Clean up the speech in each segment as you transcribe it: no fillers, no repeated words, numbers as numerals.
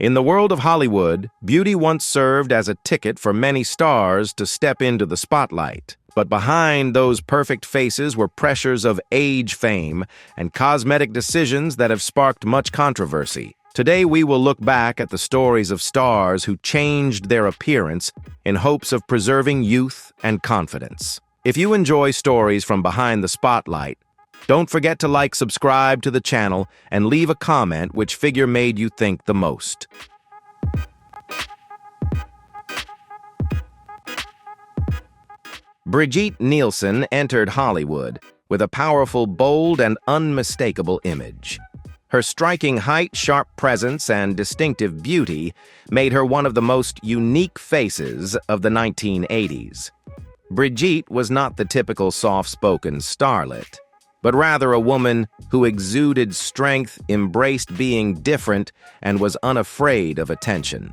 In the world of Hollywood, beauty once served as a ticket for many stars to step into the spotlight. But behind those perfect faces were pressures of age fame and cosmetic decisions that have sparked much controversy. Today we will look back at the stories of stars who changed their appearance in hopes of preserving youth and confidence. If you enjoy stories from behind the spotlight, don't forget to subscribe to the channel, and leave a comment which figure made you think the most. Brigitte Nielsen entered Hollywood with a powerful, bold, and unmistakable image. Her striking height, sharp presence, and distinctive beauty made her one of the most unique faces of the 1980s. Brigitte was not the typical soft-spoken starlet, but rather a woman who exuded strength, embraced being different, and was unafraid of attention.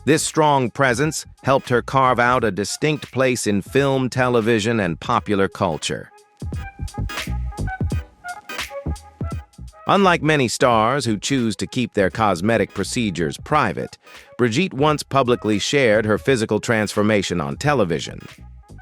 This strong presence helped her carve out a distinct place in film, television, and popular culture. Unlike many stars who choose to keep their cosmetic procedures private, Brigitte once publicly shared her physical transformation on television.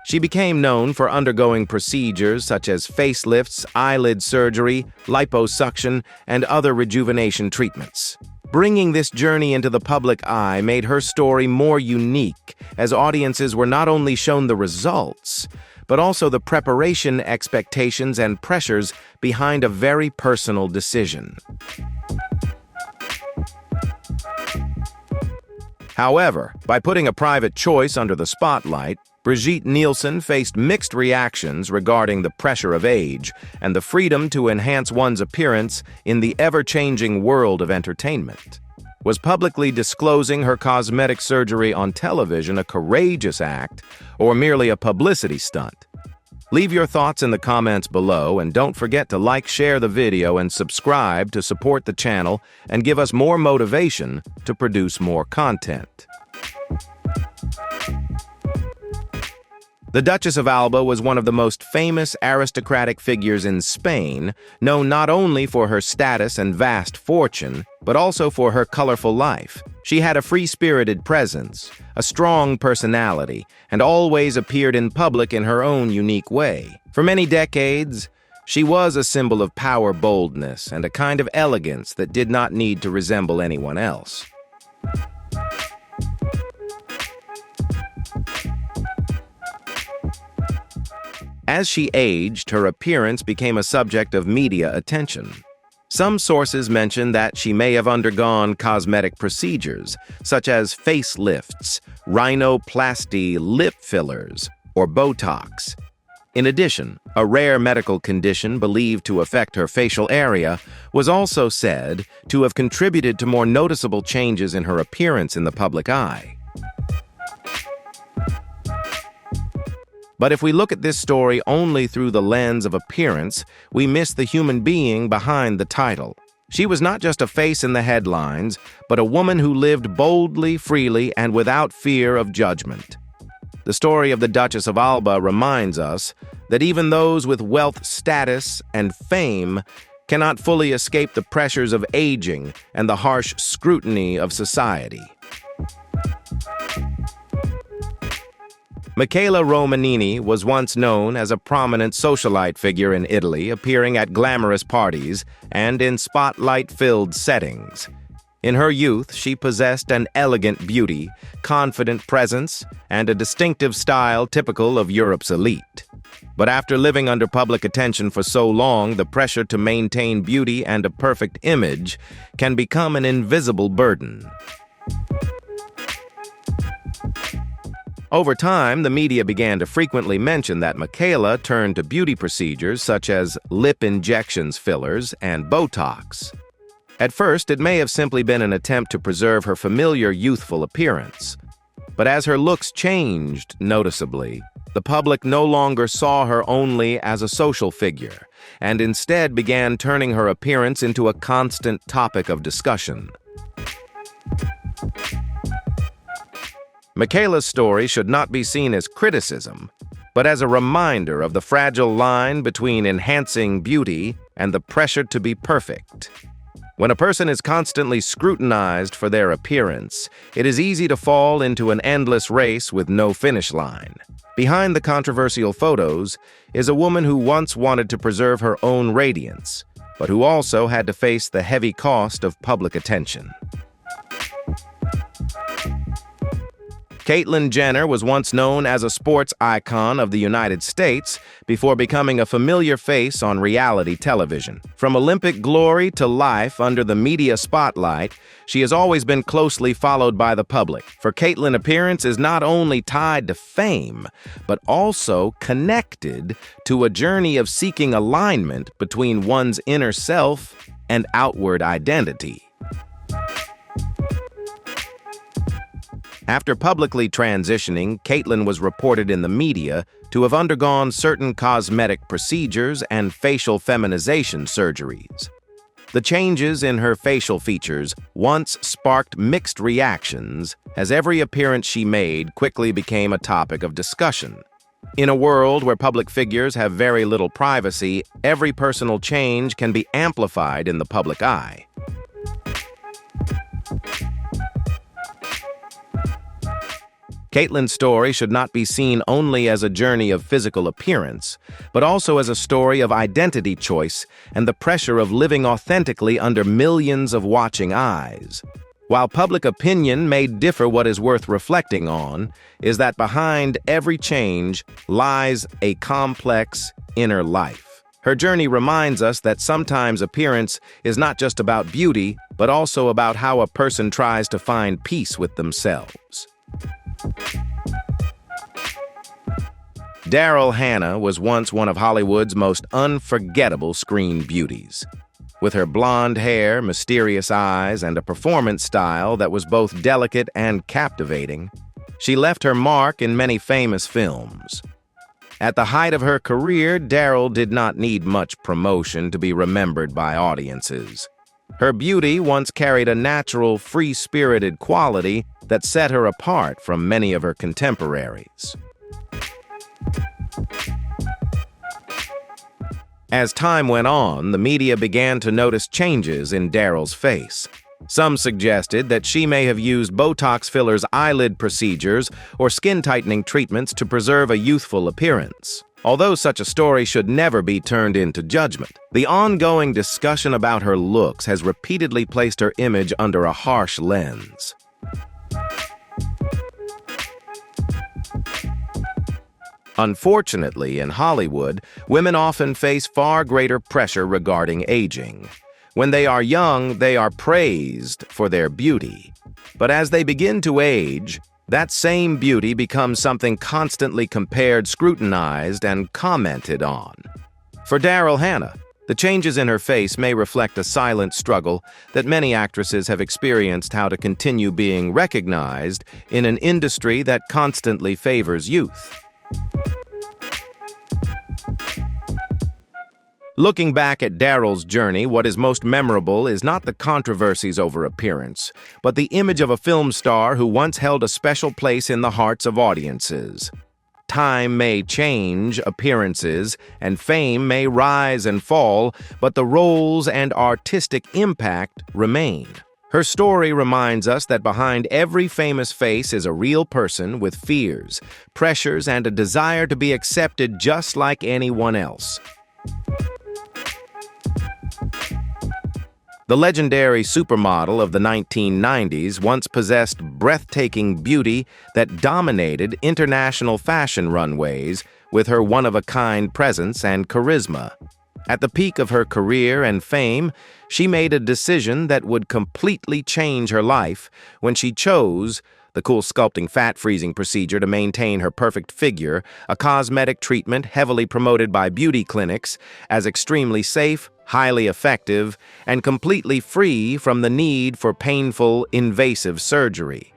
She became known for undergoing procedures such as facelifts, eyelid surgery, liposuction, and other rejuvenation treatments. Bringing this journey into the public eye made her story more unique, as audiences were not only shown the results, but also the preparation, expectations, and pressures behind a very personal decision. However, by putting a private choice under the spotlight, Brigitte Nielsen faced mixed reactions regarding the pressure of age and the freedom to enhance one's appearance in the ever-changing world of entertainment. Was publicly disclosing her cosmetic surgery on television a courageous act or merely a publicity stunt? Leave your thoughts in the comments below, and don't forget to share the video, and subscribe to support the channel and give us more motivation to produce more content. The Duchess of Alba was one of the most famous aristocratic figures in Spain, known not only for her status and vast fortune, but also for her colorful life. She had a free-spirited presence, a strong personality, and always appeared in public in her own unique way. For many decades, she was a symbol of power, boldness, and a kind of elegance that did not need to resemble anyone else. As she aged, her appearance became a subject of media attention. Some sources mention that she may have undergone cosmetic procedures, such as facelifts, rhinoplasty, lip fillers, or Botox. In addition, a rare medical condition believed to affect her facial area was also said to have contributed to more noticeable changes in her appearance in the public eye. But if we look at this story only through the lens of appearance, we miss the human being behind the title. She was not just a face in the headlines, but a woman who lived boldly, freely, and without fear of judgment. The story of the Duchess of Alba reminds us that even those with wealth, status, and fame cannot fully escape the pressures of aging and the harsh scrutiny of society. Michaela Romanini was once known as a prominent socialite figure in Italy, appearing at glamorous parties and in spotlight-filled settings. In her youth, she possessed an elegant beauty, confident presence, and a distinctive style typical of Europe's elite. But after living under public attention for so long, the pressure to maintain beauty and a perfect image can become an invisible burden. Over time, the media began to frequently mention that Michaela turned to beauty procedures such as lip injections, fillers, and Botox. At first, it may have simply been an attempt to preserve her familiar youthful appearance. But as her looks changed noticeably, the public no longer saw her only as a social figure, and instead began turning her appearance into a constant topic of discussion. Michaela's story should not be seen as criticism, but as a reminder of the fragile line between enhancing beauty and the pressure to be perfect. When a person is constantly scrutinized for their appearance, it is easy to fall into an endless race with no finish line. Behind the controversial photos is a woman who once wanted to preserve her own radiance, but who also had to face the heavy cost of public attention. Caitlyn Jenner was once known as a sports icon of the United States before becoming a familiar face on reality television. From Olympic glory to life under the media spotlight, she has always been closely followed by the public. For Caitlyn, appearance is not only tied to fame, but also connected to a journey of seeking alignment between one's inner self and outward identity. After publicly transitioning, Caitlyn was reported in the media to have undergone certain cosmetic procedures and facial feminization surgeries. The changes in her facial features once sparked mixed reactions, as every appearance she made quickly became a topic of discussion. In a world where public figures have very little privacy, every personal change can be amplified in the public eye. Caitlyn's story should not be seen only as a journey of physical appearance, but also as a story of identity choice and the pressure of living authentically under millions of watching eyes. While public opinion may differ, what is worth reflecting on is that behind every change lies a complex inner life. Her journey reminds us that sometimes appearance is not just about beauty, but also about how a person tries to find peace with themselves. Daryl Hannah was once one of Hollywood's most unforgettable screen beauties. With her blonde hair, mysterious eyes, and a performance style that was both delicate and captivating, she left her mark in many famous films. At the height of her career, Daryl did not need much promotion to be remembered by audiences. Her beauty once carried a natural, free-spirited quality that set her apart from many of her contemporaries. As time went on, the media began to notice changes in Daryl's face. Some suggested that she may have used Botox fillers, eyelid procedures, or skin-tightening treatments to preserve a youthful appearance. Although such a story should never be turned into judgment, the ongoing discussion about her looks has repeatedly placed her image under a harsh lens. Unfortunately, in Hollywood, women often face far greater pressure regarding aging. When they are young, they are praised for their beauty. But as they begin to age, that same beauty becomes something constantly compared, scrutinized, and commented on. For Daryl Hannah, the changes in her face may reflect a silent struggle that many actresses have experienced, how to continue being recognized in an industry that constantly favors youth. Looking back at Daryl's journey, what is most memorable is not the controversies over appearance, but the image of a film star who once held a special place in the hearts of audiences. Time may change appearances, and fame may rise and fall, but the roles and artistic impact remain. Her story reminds us that behind every famous face is a real person with fears, pressures, and a desire to be accepted just like anyone else. The legendary supermodel of the 1990s once possessed breathtaking beauty that dominated international fashion runways with her one-of-a-kind presence and charisma. At the peak of her career and fame, she made a decision that would completely change her life when she chose the cool sculpting fat freezing procedure to maintain her perfect figure, a cosmetic treatment heavily promoted by beauty clinics as extremely safe, highly effective, and completely free from the need for painful, invasive surgery.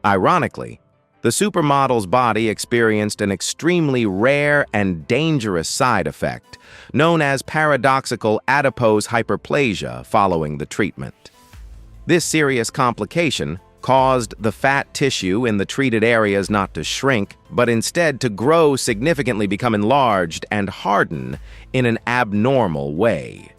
Ironically, the supermodel's body experienced an extremely rare and dangerous side effect, known as paradoxical adipose hyperplasia following the treatment. This serious complication, caused the fat tissue in the treated areas not to shrink, but instead to grow significantly, become enlarged, and harden in an abnormal way.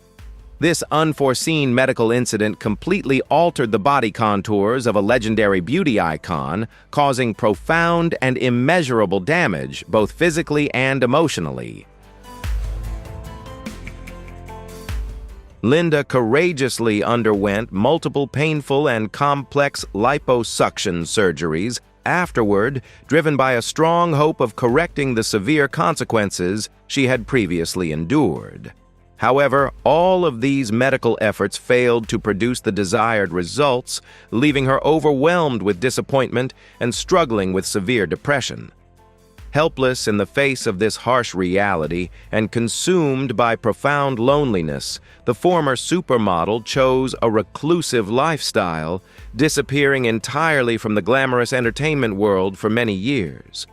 This unforeseen medical incident completely altered the body contours of a legendary beauty icon, causing profound and immeasurable damage, both physically and emotionally. Linda courageously underwent multiple painful and complex liposuction surgeries, afterward driven by a strong hope of correcting the severe consequences she had previously endured. However, all of these medical efforts failed to produce the desired results, leaving her overwhelmed with disappointment and struggling with severe depression. Helpless in the face of this harsh reality and consumed by profound loneliness, the former supermodel chose a reclusive lifestyle, disappearing entirely from the glamorous entertainment world for many years.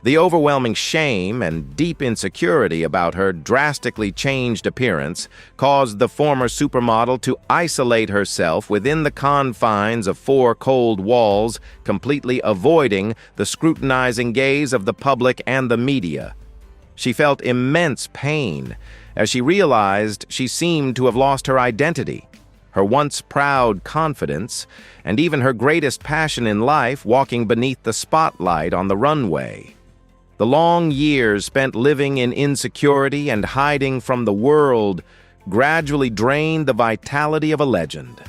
The overwhelming shame and deep insecurity about her drastically changed appearance caused the former supermodel to isolate herself within the confines of four cold walls, completely avoiding the scrutinizing gaze of the public and the media. She felt immense pain as she realized she seemed to have lost her identity, her once proud confidence, and even her greatest passion in life, walking beneath the spotlight on the runway. The long years spent living in insecurity and hiding from the world gradually drained the vitality of a legend.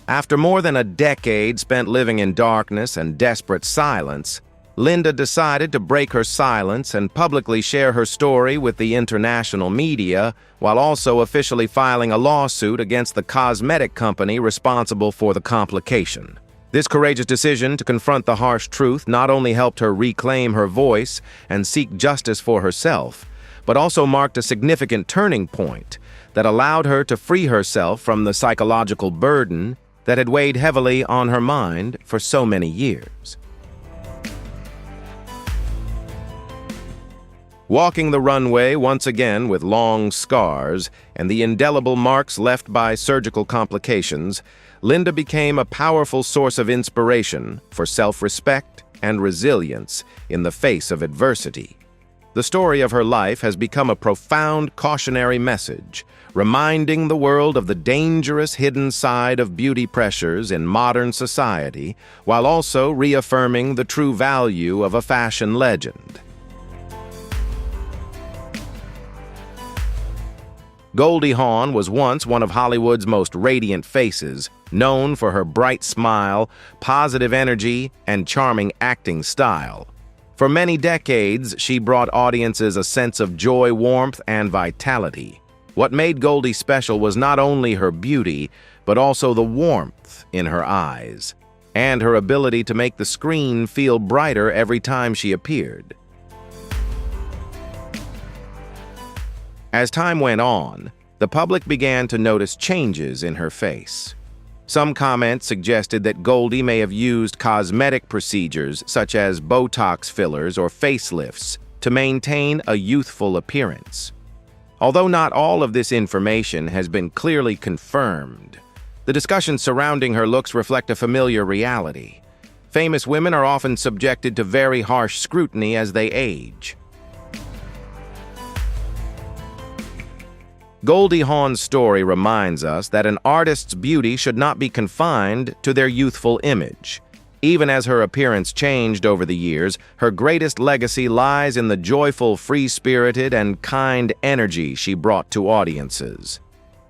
After more than a decade spent living in darkness and desperate silence, Linda decided to break her silence and publicly share her story with the international media, while also officially filing a lawsuit against the cosmetic company responsible for the complication. This courageous decision to confront the harsh truth not only helped her reclaim her voice and seek justice for herself, but also marked a significant turning point that allowed her to free herself from the psychological burden that had weighed heavily on her mind for so many years. Walking the runway once again with long scars and the indelible marks left by surgical complications, Linda became a powerful source of inspiration for self-respect and resilience in the face of adversity. The story of her life has become a profound cautionary message, reminding the world of the dangerous hidden side of beauty pressures in modern society, while also reaffirming the true value of a fashion legend. Goldie Hawn was once one of Hollywood's most radiant faces, known for her bright smile, positive energy, and charming acting style. For many decades, she brought audiences a sense of joy, warmth, and vitality. What made Goldie special was not only her beauty, but also the warmth in her eyes, and her ability to make the screen feel brighter every time she appeared. As time went on, the public began to notice changes in her face. Some comments suggested that Goldie may have used cosmetic procedures such as Botox fillers or facelifts to maintain a youthful appearance. Although not all of this information has been clearly confirmed, the discussions surrounding her looks reflect a familiar reality. Famous women are often subjected to very harsh scrutiny as they age. Goldie Hawn's story reminds us that an artist's beauty should not be confined to their youthful image. Even as her appearance changed over the years, her greatest legacy lies in the joyful, free-spirited, and kind energy she brought to audiences.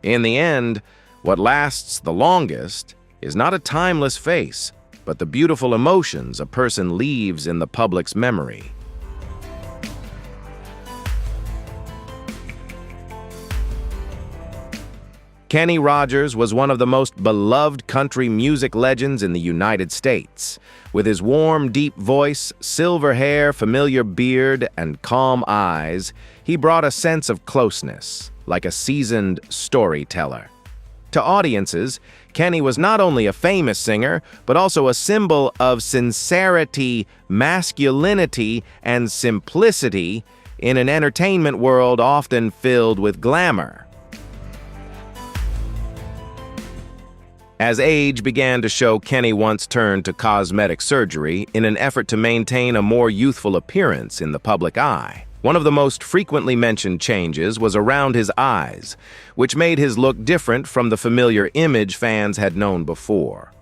In the end, what lasts the longest is not a timeless face, but the beautiful emotions a person leaves in the public's memory. Kenny Rogers was one of the most beloved country music legends in the United States. With his warm, deep voice, silver hair, familiar beard, and calm eyes, he brought a sense of closeness, like a seasoned storyteller. To audiences, Kenny was not only a famous singer, but also a symbol of sincerity, masculinity, and simplicity, in an entertainment world often filled with glamour. As age began to show, Kenny once turned to cosmetic surgery in an effort to maintain a more youthful appearance in the public eye. One of the most frequently mentioned changes was around his eyes, which made his look different from the familiar image fans had known before.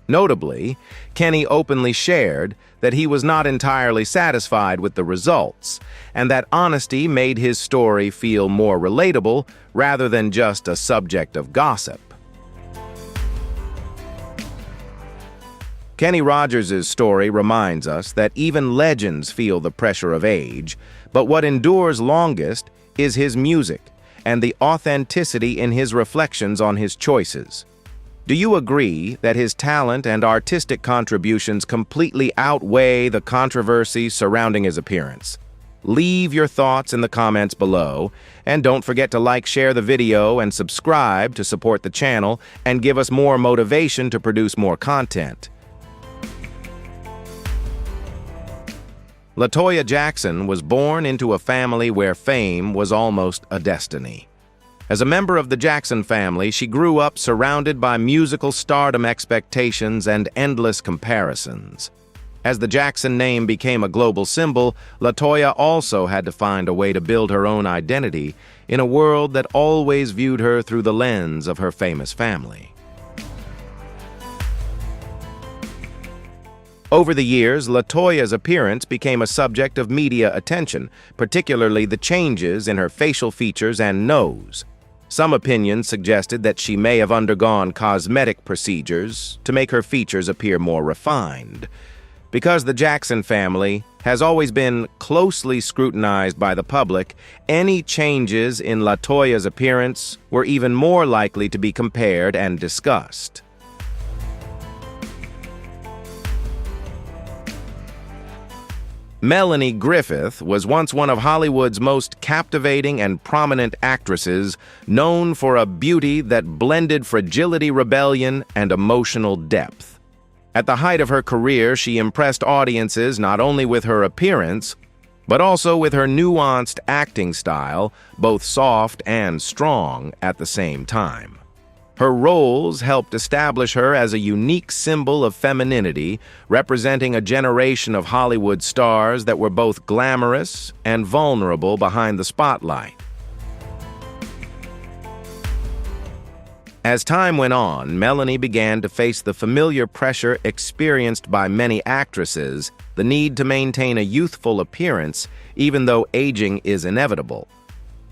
Notably, Kenny openly shared that he was not entirely satisfied with the results, and that honesty made his story feel more relatable rather than just a subject of gossip. Kenny Rogers' story reminds us that even legends feel the pressure of age, but what endures longest is his music and the authenticity in his reflections on his choices. Do you agree that his talent and artistic contributions completely outweigh the controversy surrounding his appearance? Leave your thoughts in the comments below, and don't forget to like, share the video, and subscribe to support the channel and give us more motivation to produce more content. Toya Jackson was born into a family where fame was almost a destiny. As a member of the Jackson family, she grew up surrounded by musical stardom expectations and endless comparisons. As the Jackson name became a global symbol, Toya also had to find a way to build her own identity in a world that always viewed her through the lens of her famous family. Over the years, Toya's appearance became a subject of media attention, particularly the changes in her facial features and nose. Some opinions suggested that she may have undergone cosmetic procedures to make her features appear more refined. Because the Jackson family has always been closely scrutinized by the public, any changes in Toya's appearance were even more likely to be compared and discussed. Melanie Griffith was once one of Hollywood's most captivating and prominent actresses, known for a beauty that blended fragility, rebellion, and emotional depth. At the height of her career, she impressed audiences not only with her appearance, but also with her nuanced acting style, both soft and strong at the same time. Her roles helped establish her as a unique symbol of femininity, representing a generation of Hollywood stars that were both glamorous and vulnerable behind the spotlight. As time went on, Melanie began to face the familiar pressure experienced by many actresses, the need to maintain a youthful appearance, even though aging is inevitable.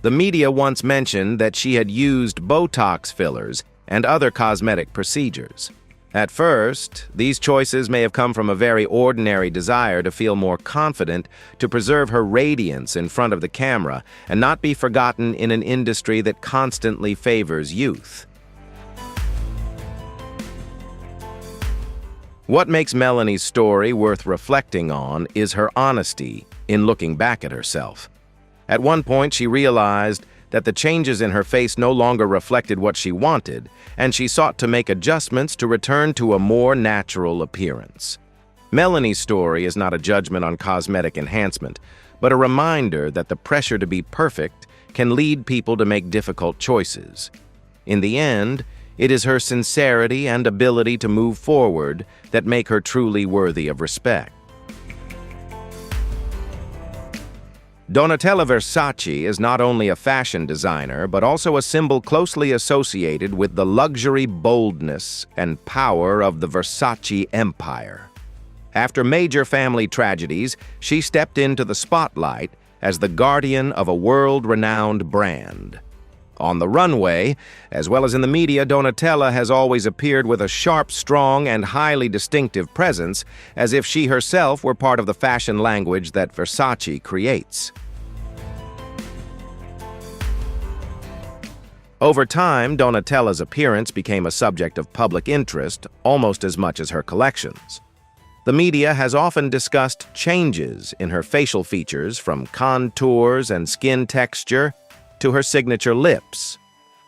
The media once mentioned that she had used Botox fillers and other cosmetic procedures. At first, these choices may have come from a very ordinary desire to feel more confident, to preserve her radiance in front of the camera, and not be forgotten in an industry that constantly favors youth. What makes Melanie's story worth reflecting on is her honesty in looking back at herself. At one point, she realized that the changes in her face no longer reflected what she wanted, and she sought to make adjustments to return to a more natural appearance. Melanie's story is not a judgment on cosmetic enhancement, but a reminder that the pressure to be perfect can lead people to make difficult choices. In the end, it is her sincerity and ability to move forward that make her truly worthy of respect. Donatella Versace is not only a fashion designer, but also a symbol closely associated with the luxury, boldness, and power of the Versace empire. After major family tragedies, she stepped into the spotlight as the guardian of a world-renowned brand. On the runway, as well as in the media, Donatella has always appeared with a sharp, strong, and highly distinctive presence, as if she herself were part of the fashion language that Versace creates. Over time, Donatella's appearance became a subject of public interest almost as much as her collections. The media has often discussed changes in her facial features, from contours and skin texture to her signature lips.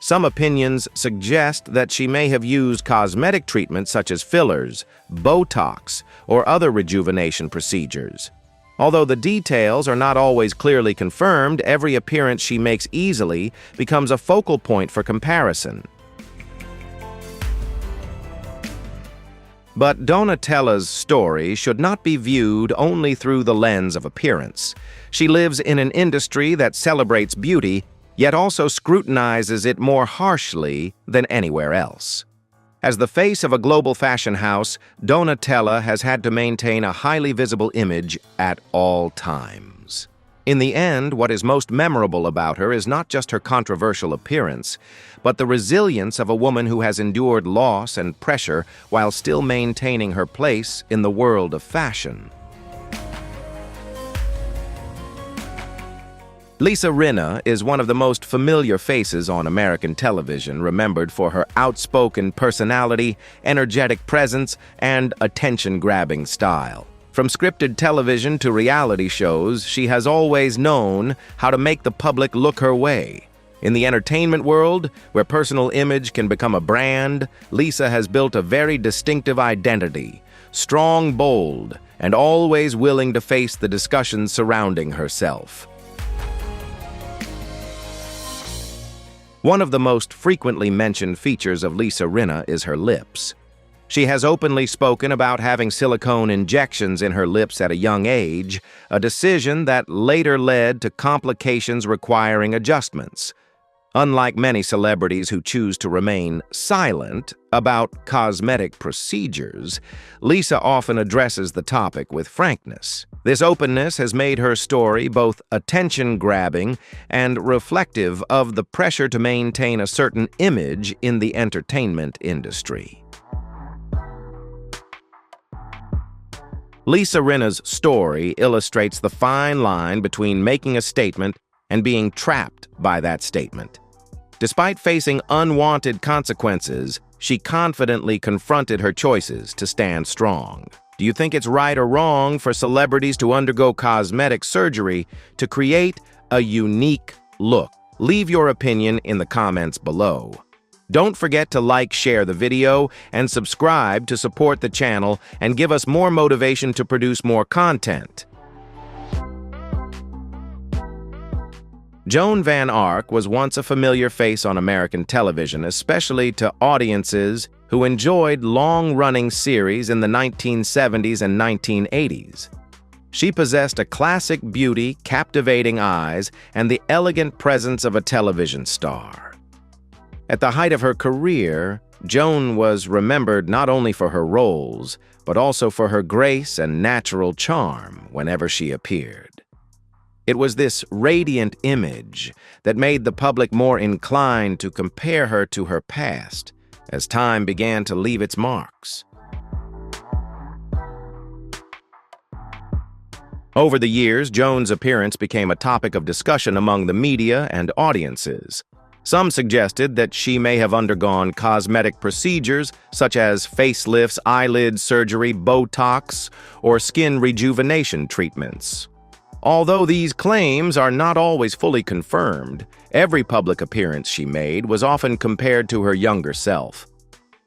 Some opinions suggest that she may have used cosmetic treatments such as fillers, Botox, or other rejuvenation procedures. Although the details are not always clearly confirmed, every appearance she makes easily becomes a focal point for comparison. But Donatella's story should not be viewed only through the lens of appearance. She lives in an industry that celebrates beauty, yet also scrutinizes it more harshly than anywhere else. As the face of a global fashion house, Donatella has had to maintain a highly visible image at all times. In the end, what is most memorable about her is not just her controversial appearance, but the resilience of a woman who has endured loss and pressure while still maintaining her place in the world of fashion. Lisa Rinna is one of the most familiar faces on American television, remembered for her outspoken personality, energetic presence, and attention-grabbing style. From scripted television to reality shows, she has always known how to make the public look her way. In the entertainment world, where personal image can become a brand, Lisa has built a very distinctive identity, strong, bold, and always willing to face the discussions surrounding herself. One of the most frequently mentioned features of Lisa Rinna is her lips. She has openly spoken about having silicone injections in her lips at a young age, a decision that later led to complications requiring adjustments. Unlike many celebrities who choose to remain silent about cosmetic procedures, Lisa often addresses the topic with frankness. This openness has made her story both attention-grabbing and reflective of the pressure to maintain a certain image in the entertainment industry. Lisa Rinna's story illustrates the fine line between making a statement and being trapped by that statement. Despite facing unwanted consequences, she confidently confronted her choices to stand strong. Do you think it's right or wrong for celebrities to undergo cosmetic surgery to create a unique look? Leave your opinion in the comments below. Don't forget to like, share the video, and subscribe to support the channel and give us more motivation to produce more content. Joan Van Ark was once a familiar face on American television, especially to audiences who enjoyed long-running series in the 1970s and 1980s. She possessed a classic beauty, captivating eyes, and the elegant presence of a television star. At the height of her career, Joan was remembered not only for her roles, but also for her grace and natural charm whenever she appeared. It was this radiant image that made the public more inclined to compare her to her past as time began to leave its marks. Over the years, Joan's appearance became a topic of discussion among the media and audiences. Some suggested that she may have undergone cosmetic procedures such as facelifts, eyelid surgery, Botox, or skin rejuvenation treatments. Although these claims are not always fully confirmed, every public appearance she made was often compared to her younger self.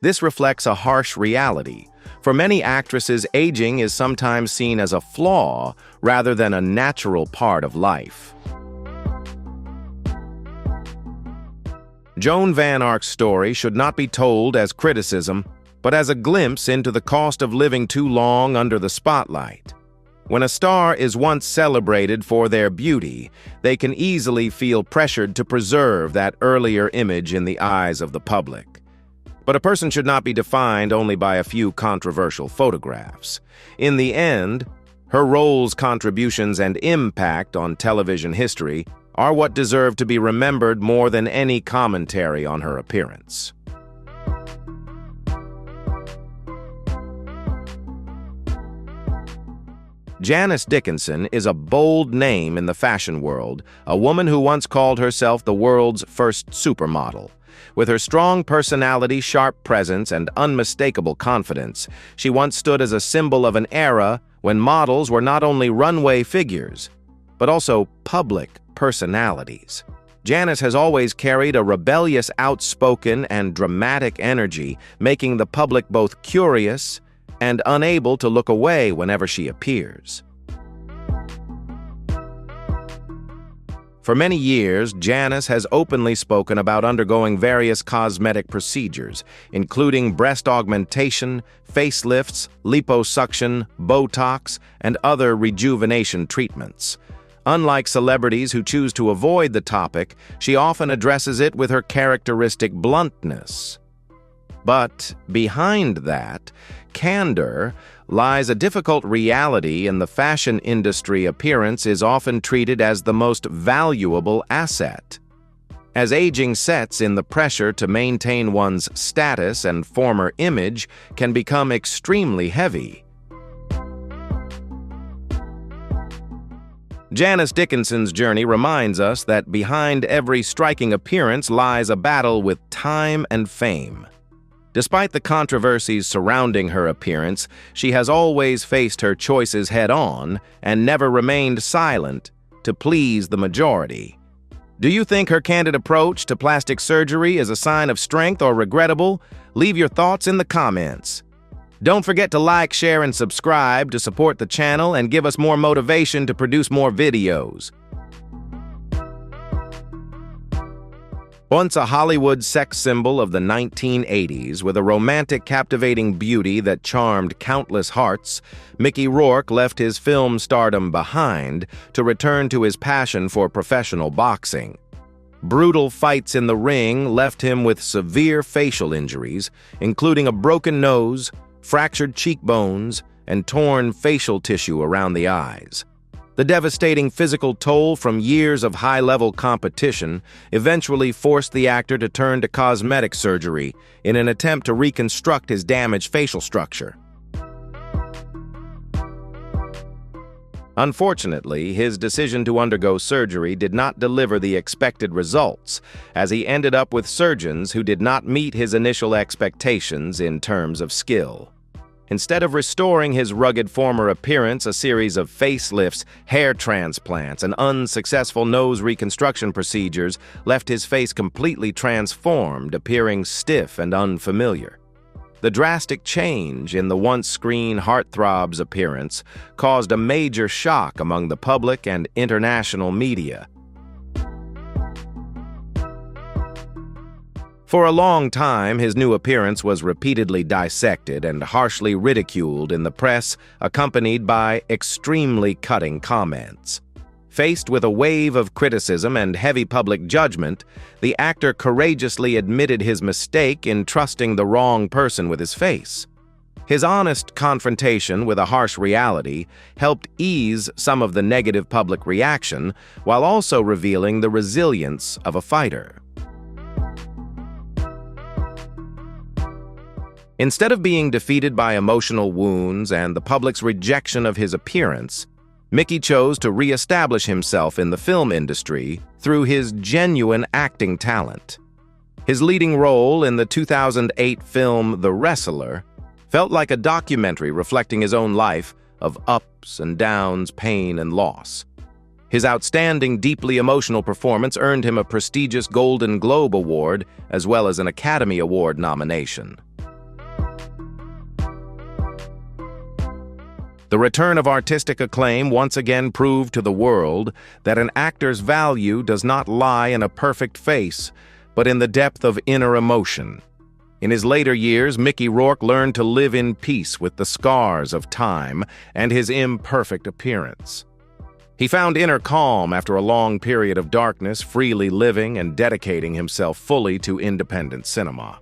This reflects a harsh reality. For many actresses, aging is sometimes seen as a flaw rather than a natural part of life. Joan Van Ark's story should not be told as criticism, but as a glimpse into the cost of living too long under the spotlight. When a star is once celebrated for their beauty, they can easily feel pressured to preserve that earlier image in the eyes of the public. But a person should not be defined only by a few controversial photographs. In the end, her roles, contributions, and impact on television history are what deserve to be remembered more than any commentary on her appearance. Janice Dickinson is a bold name in the fashion world, a woman who once called herself the world's first supermodel. With her strong personality, sharp presence, and unmistakable confidence, she once stood as a symbol of an era when models were not only runway figures, but also public personalities. Janice has always carried a rebellious, outspoken, and dramatic energy, making the public both curious and unable to look away whenever she appears. For many years, Janice has openly spoken about undergoing various cosmetic procedures, including breast augmentation, facelifts, liposuction, Botox, and other rejuvenation treatments. Unlike celebrities who choose to avoid the topic, she often addresses it with her characteristic bluntness. But behind that candor lies a difficult reality. In the fashion industry, appearance is often treated as the most valuable asset. As aging sets in, the pressure to maintain one's status and former image can become extremely heavy. Janice Dickinson's journey reminds us that behind every striking appearance lies a battle with time and fame. Despite the controversies surrounding her appearance, she has always faced her choices head-on and never remained silent to please the majority. Do you think her candid approach to plastic surgery is a sign of strength or regrettable? Leave your thoughts in the comments. Don't forget to like, share, and subscribe to support the channel and give us more motivation to produce more videos. Once a Hollywood sex symbol of the 1980s, with a romantic, captivating beauty that charmed countless hearts, Mickey Rourke left his film stardom behind to return to his passion for professional boxing. Brutal fights in the ring left him with severe facial injuries, including a broken nose, fractured cheekbones, and torn facial tissue around the eyes. The devastating physical toll from years of high-level competition eventually forced the actor to turn to cosmetic surgery in an attempt to reconstruct his damaged facial structure. Unfortunately, his decision to undergo surgery did not deliver the expected results, as he ended up with surgeons who did not meet his initial expectations in terms of skill. Instead of restoring his rugged former appearance, a series of facelifts, hair transplants, and unsuccessful nose reconstruction procedures left his face completely transformed, appearing stiff and unfamiliar. The drastic change in the once-screen heartthrob's appearance caused a major shock among the public and international media. For a long time, his new appearance was repeatedly dissected and harshly ridiculed in the press, accompanied by extremely cutting comments. Faced with a wave of criticism and heavy public judgment, the actor courageously admitted his mistake in trusting the wrong person with his face. His honest confrontation with a harsh reality helped ease some of the negative public reaction, while also revealing the resilience of a fighter. Instead of being defeated by emotional wounds and the public's rejection of his appearance, Mickey chose to re-establish himself in the film industry through his genuine acting talent. His leading role in the 2008 film The Wrestler felt like a documentary reflecting his own life of ups and downs, pain and loss. His outstanding, deeply emotional performance earned him a prestigious Golden Globe Award as well as an Academy Award nomination. The return of artistic acclaim once again proved to the world that an actor's value does not lie in a perfect face, but in the depth of inner emotion. In his later years, Mickey Rourke learned to live in peace with the scars of time and his imperfect appearance. He found inner calm after a long period of darkness, freely living and dedicating himself fully to independent cinema.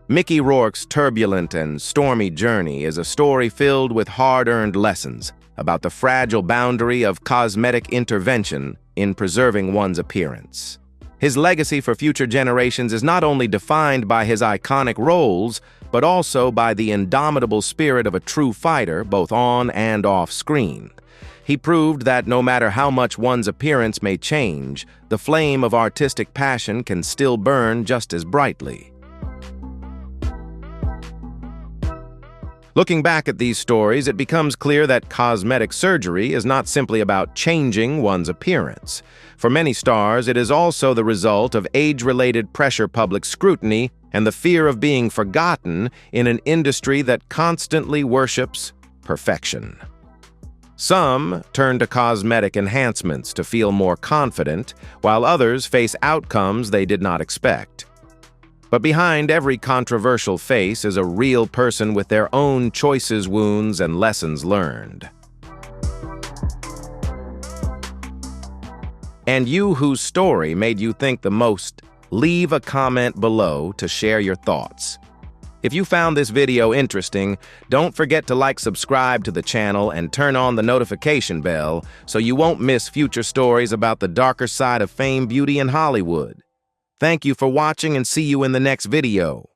Mickey Rourke's turbulent and stormy journey is a story filled with hard-earned lessons about the fragile boundary of cosmetic intervention in preserving one's appearance. His legacy for future generations is not only defined by his iconic roles, but also by the indomitable spirit of a true fighter, both on and off screen. He proved that no matter how much one's appearance may change, the flame of artistic passion can still burn just as brightly. Looking back at these stories, it becomes clear that cosmetic surgery is not simply about changing one's appearance. For many stars, it is also the result of age-related pressure, public scrutiny, and the fear of being forgotten in an industry that constantly worships perfection. Some turn to cosmetic enhancements to feel more confident, while others face outcomes they did not expect. But behind every controversial face is a real person with their own choices, wounds, and lessons learned. And you whose story made you think the most, leave a comment below to share your thoughts. If you found this video interesting, don't forget to subscribe to the channel and turn on the notification bell so you won't miss future stories about the darker side of fame, beauty, and Hollywood. Thank you for watching and see you in the next video.